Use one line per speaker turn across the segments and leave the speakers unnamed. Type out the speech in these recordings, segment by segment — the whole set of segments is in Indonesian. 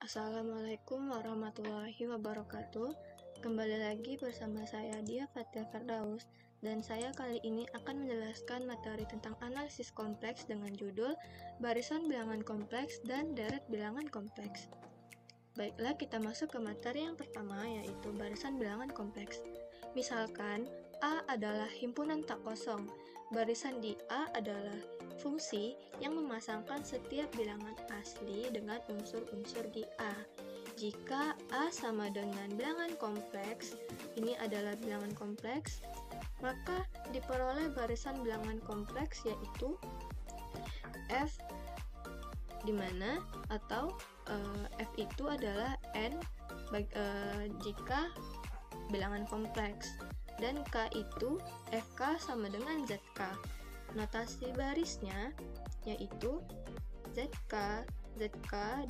Assalamualaikum warahmatullahi wabarakatuh. Kembali lagi bersama saya Dia Fatia Firdaus, dan saya kali ini akan menjelaskan materi tentang analisis kompleks dengan judul barisan bilangan kompleks dan deret bilangan kompleks. Baiklah, kita masuk ke materi yang pertama, yaitu barisan bilangan kompleks. Misalkan A adalah himpunan tak kosong. Barisan di A adalah fungsi yang memasangkan setiap bilangan asli dengan unsur-unsur di A. Jika A sama dengan bilangan kompleks, ini adalah bilangan kompleks, maka diperoleh barisan bilangan kompleks yaitu F, di mana atau F itu adalah N jika bilangan kompleks, dan K itu FK sama dengan ZK. Notasi barisnya yaitu ZK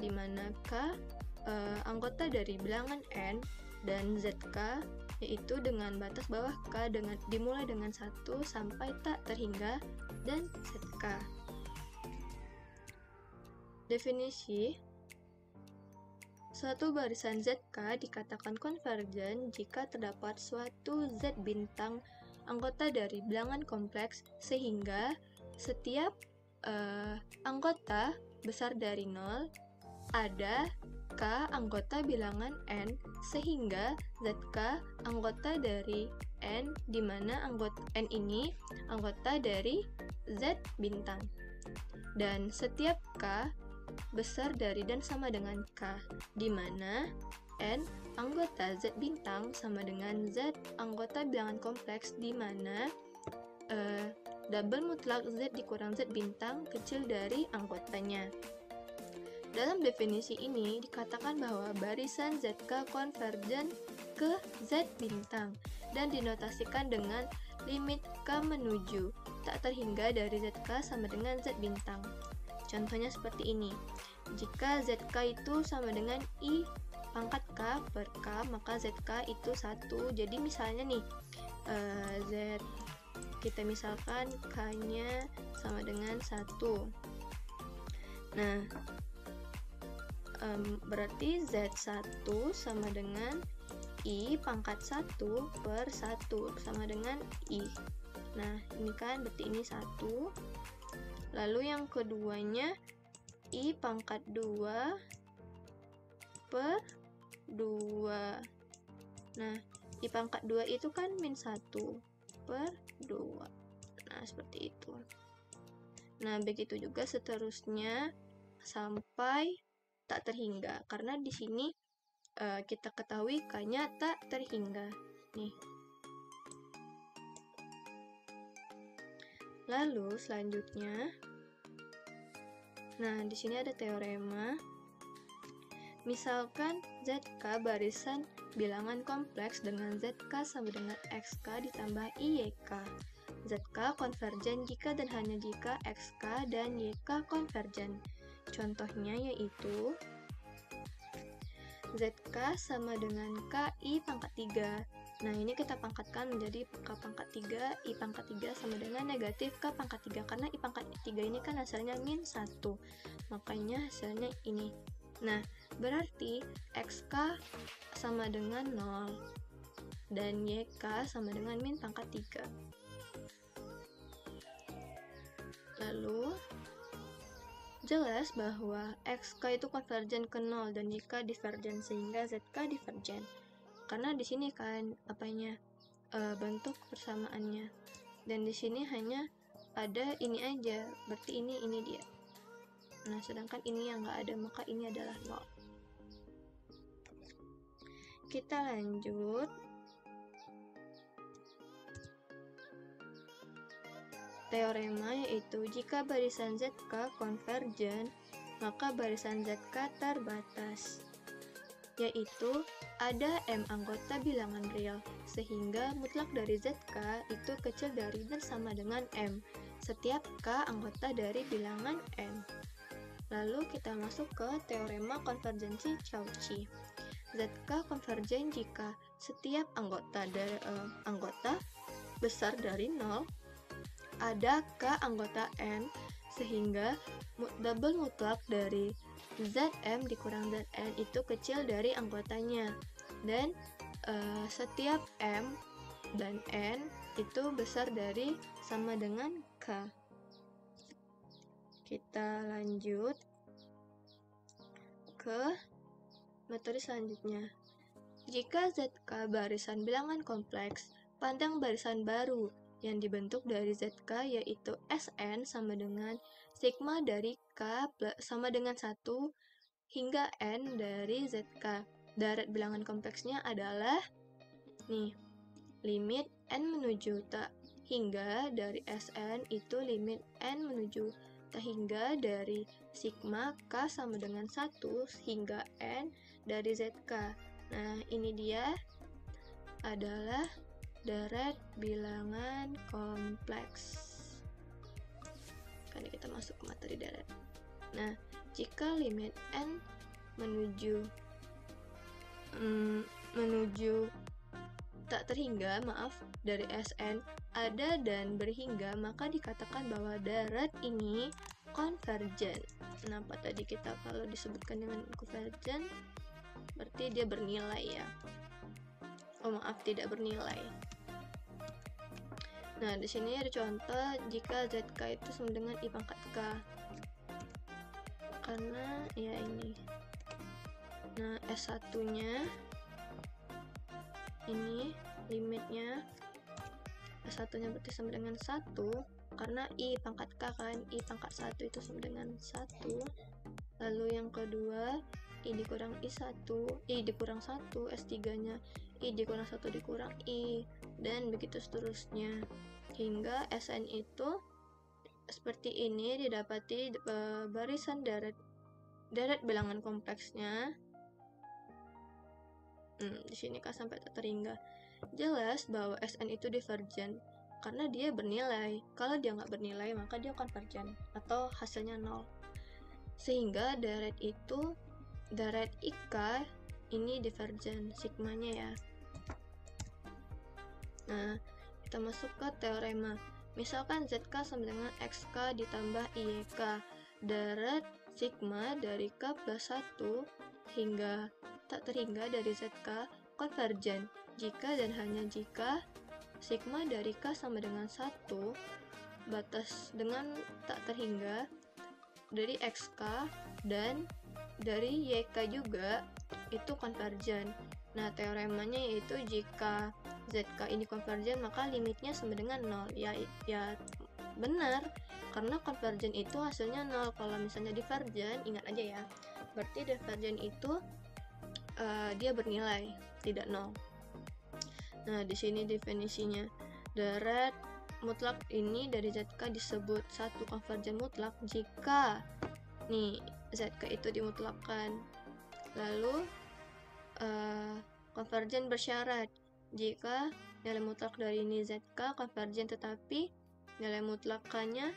di mana K anggota dari bilangan N dan ZK yaitu dengan batas bawah K dimulai dengan 1 sampai tak terhingga dan ZK. Definisi: suatu barisan ZK dikatakan konvergen jika terdapat suatu Z bintang anggota dari bilangan kompleks sehingga setiap anggota besar dari 0, ada K anggota bilangan N sehingga ZK anggota dari N, di mana anggota N ini anggota dari Z bintang, dan setiap K besar dari dan sama dengan K, di mana N anggota Z bintang sama dengan Z anggota bilangan kompleks, di mana double mutlak Z dikurang Z bintang kecil dari anggotanya. Dalam definisi ini dikatakan bahwa barisan ZK konvergen ke Z bintang dan dinotasikan dengan limit K menuju tak terhingga dari ZK sama dengan Z bintang. Contohnya seperti ini. Jika ZK itu sama dengan I pangkat K per K, maka ZK itu 1. Jadi misalnya nih, Z kita misalkan K-nya sama dengan 1. Nah, berarti Z1 sama dengan I pangkat 1 per 1 sama dengan I. Nah, ini kan berarti ini 1. Lalu yang keduanya I pangkat 2 per 2. Nah, I pangkat 2 itu kan min 1 per 2. Nah, seperti itu. Nah, begitu juga seterusnya sampai tak terhingga. Karena di sini kita ketahui K-nya tak terhingga. Nih. Lalu selanjutnya, nah di sini ada teorema. Misalkan ZK barisan bilangan kompleks dengan ZK sama dengan XK ditambah IYK. ZK konvergen jika dan hanya jika XK dan YK konvergen. Contohnya yaitu ZK sama dengan KI pangkat 3. Nah, ini kita pangkatkan menjadi K pangkat 3, I pangkat 3 sama dengan negatif K pangkat 3. Karena I pangkat 3 ini kan hasilnya min 1. Makanya hasilnya ini. Nah, berarti XK sama dengan 0. Dan YK sama dengan min pangkat 3. Lalu, jelas bahwa XK itu konvergen ke 0 dan jika divergen sehingga ZK divergen. Karena di sini kan bentuk persamaannya, dan di sini hanya ada ini aja, berarti ini dia. Nah, sedangkan ini yang nggak ada, maka ini adalah 0. Kita lanjut. Teorema yaitu jika barisan ZK konvergen, maka barisan ZK terbatas, yaitu ada M anggota bilangan real, sehingga mutlak dari ZK itu kecil dari dan sama dengan M, setiap K anggota dari bilangan N. Lalu kita masuk ke teorema konvergensi Cauchy. ZK konvergen jika setiap anggota besar dari 0, ada K anggota N, sehingga double mutlak dari Zm dikurang Zn itu kecil dari anggotanya, dan setiap M dan N itu besar dari sama dengan K. Kita lanjut ke materi selanjutnya. Jika ZK barisan bilangan kompleks, pandang barisan baru yang dibentuk dari ZK yaitu Sn sama dengan sigma dari K sama dengan 1 hingga N dari ZK. Darat bilangan kompleksnya adalah limit N menuju tak hingga dari Sn itu limit N menuju tak hingga dari sigma K sama dengan 1 hingga N dari ZK. Nah, ini dia adalah darat bilangan kompleks. Karena kita masuk ke materi darat. Nah, jika limit N menuju tak terhingga, dari Sn ada dan berhingga, maka dikatakan bahwa darat ini konvergen. Kenapa tadi kita kalau disebutkan dengan konvergen? Berarti dia bernilai ya. Tidak bernilai. Nah, di sini ada contoh jika ZK itu sama dengan I pangkat K. Karena ya ini. Nah, S1-nya ini limitnya S1-nya berarti sama dengan 1 karena I pangkat K kan, I pangkat 1 itu sama dengan 1. Lalu yang kedua I dikurang I1, I dikurang 1, S3-nya I dikurang 1 dikurang I, dan begitu seterusnya hingga Sn itu seperti ini didapati barisan darat bilangan kompleksnya. Di sini K sampai tak terhingga. Jelas bahwa Sn itu divergen karena dia bernilai. Kalau dia nggak bernilai maka dia konvergen atau hasilnya 0. Sehingga darat IK ini divergen sigmanya ya. Nah, kita masuk ke teorema. Misalkan ZK sama dengan XK ditambah IYK. Darat sigma dari K plus 1 hingga tak terhingga dari ZK konvergen jika dan hanya jika sigma dari K sama dengan 1 batas dengan tak terhingga dari XK dan dari YK juga itu konvergen. Nah, teoremanya yaitu jika ZK ini konvergen maka limitnya sama dengan 0. Ya benar, karena konvergen itu hasilnya 0. Kalau misalnya divergen, ingat aja ya, berarti divergen itu dia bernilai, tidak 0. Nah, di sini definisinya. Darat mutlak ini dari ZK disebut satu konvergen mutlak jika ZK itu dimutlakkan. Lalu konvergen bersyarat jika nilai mutlak dari ini ZK konvergen tetapi nilai mutlakannya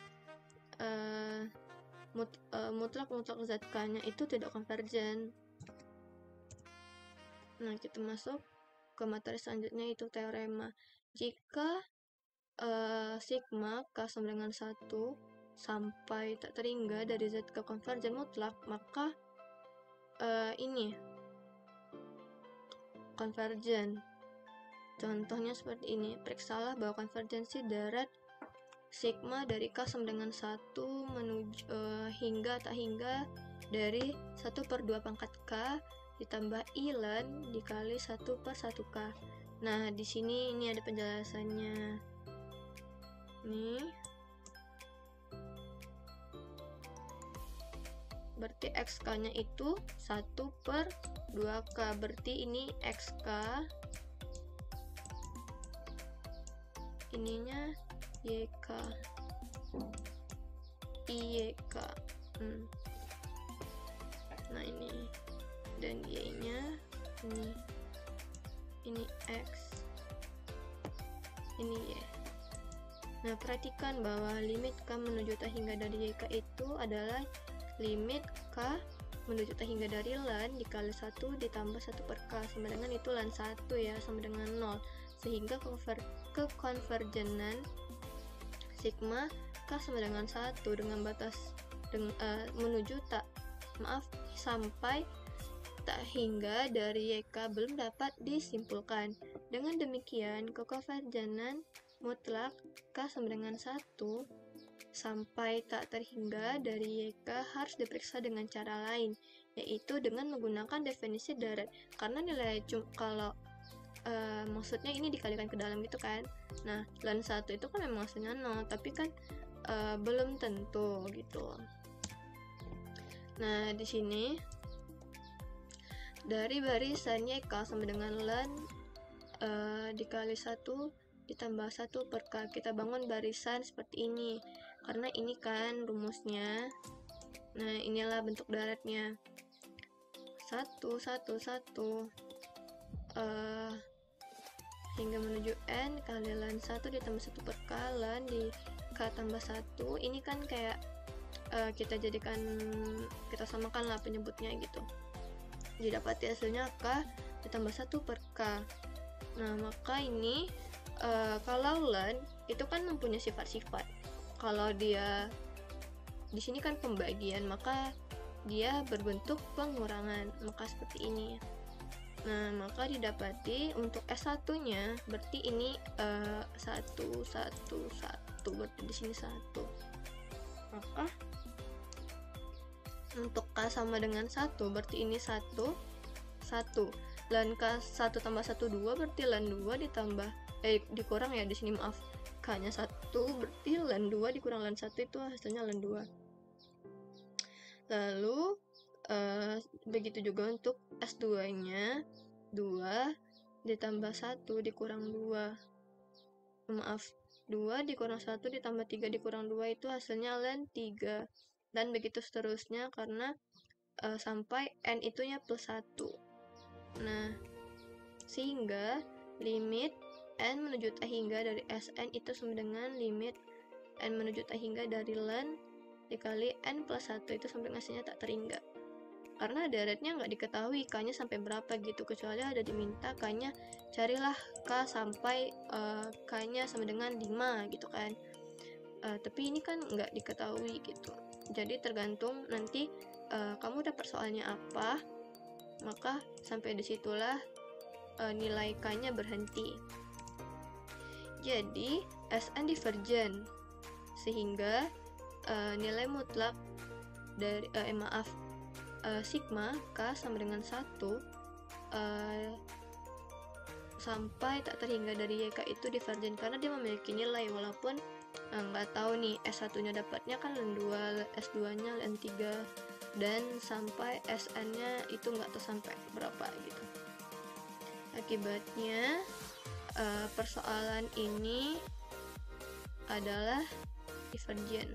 mutlak ZK-nya itu tidak konvergen. Nah, kita masuk ke materi selanjutnya itu teorema. Jika sigma K sama dengan 1 sampai tak terhingga dari ZK konvergen mutlak, maka ini konvergen. Contohnya seperti ini. Periksalah bahwa konvergensi darat sigma dari K sama dengan 1 menuju hingga tak hingga dari 1/2 pangkat K ditambah I ln dikali 1/1K. Nah, di sini ini ada penjelasannya. Nih. Berarti XK-nya itu 1/2K. Berarti ini XK. Ininya YK. IYK. Nah, ini. Dan Y-nya ini X. Ini Y. Nah, perhatikan bahwa limit K menuju tak hingga dari YK itu adalah limit K menuju tak hingga dari ln dikali 1 ditambah 1/K sama dengan itu ln 1 ya, sama dengan 0. Sehingga kekonvergenan sigma K sama dengan 1 dengan batas menuju tak sampai tak hingga dari YK belum dapat disimpulkan. Dengan demikian, kekonvergenan mutlak K sama dengan 1 sampai tak terhingga dari YK harus diperiksa dengan cara lain, yaitu dengan menggunakan definisi Dirac. Karena nilai kalau maksudnya ini dikalikan ke dalam gitu kan. Nah, ln 1 itu kan memang hasilnya 0, tapi kan belum tentu gitu. Nah, di sini dari barisan YK sama dengan ln dikali 1 ditambah 1 per K. Kita bangun barisan seperti ini. Karena ini kan rumusnya. Nah, inilah bentuk Diracnya. 1, 1, 1 hingga menuju N kali ln 1 ditambah 1 per K ln di K tambah 1. Ini kan kayak kita samakan lah penyebutnya gitu. Didapati hasilnya K ditambah 1 per K. Nah, maka ini kalau ln itu kan mempunyai sifat-sifat. Kalau dia di sini kan pembagian, maka dia berbentuk pengurangan. Maka seperti ini. Nah, maka didapati untuk S1-nya berarti ini 1 1 1 berarti di sini 1. Maka untuk K sama dengan 1 berarti ini 1 1. Ln K 1 tambah 1 2 berarti ln 2 ditambah dikurang ya di sini maaf. K-nya 1 berarti ln 2 dikurang ln 1 itu hasilnya ln 2. Lalu begitu juga untuk S2-nya 2 ditambah 1 dikurang 2. Maaf, 2 dikurang 1 ditambah 3 dikurang 2 itu hasilnya ln 3. Dan begitu seterusnya karena sampai N itunya plus 1. Nah, sehingga limit N menuju T hingga dari Sn itu sama dengan limit N menuju T hingga dari ln dikali N plus 1 itu sampai hasilnya tak terhingga. Karena Diracnya nggak diketahui K-nya sampai berapa gitu, kecuali ada diminta K-nya carilah K sampai K-nya sama dengan 5 gitu kan. Tapi ini kan nggak diketahui gitu. Jadi tergantung nanti kamu dapat soalnya apa, maka sampai disitulah nilai K-nya berhenti. Jadi Sn divergen, sehingga nilai mutlak dari sigma K sama dengan 1 sampai tak terhingga dari YK itu divergen karena dia memiliki nilai, walaupun nggak tahu nih S1-nya dapatnya kan ln 2, S2-nya ln 3, dan sampai Sn-nya itu nggak tahu sampai berapa gitu. Akibatnya persoalan ini adalah divergen.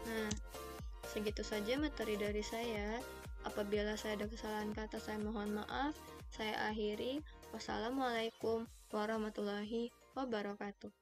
Nah, segitu saja materi dari saya. Apabila saya ada kesalahan kata, saya mohon maaf. Saya akhiri. Wassalamualaikum warahmatullahi wabarakatuh.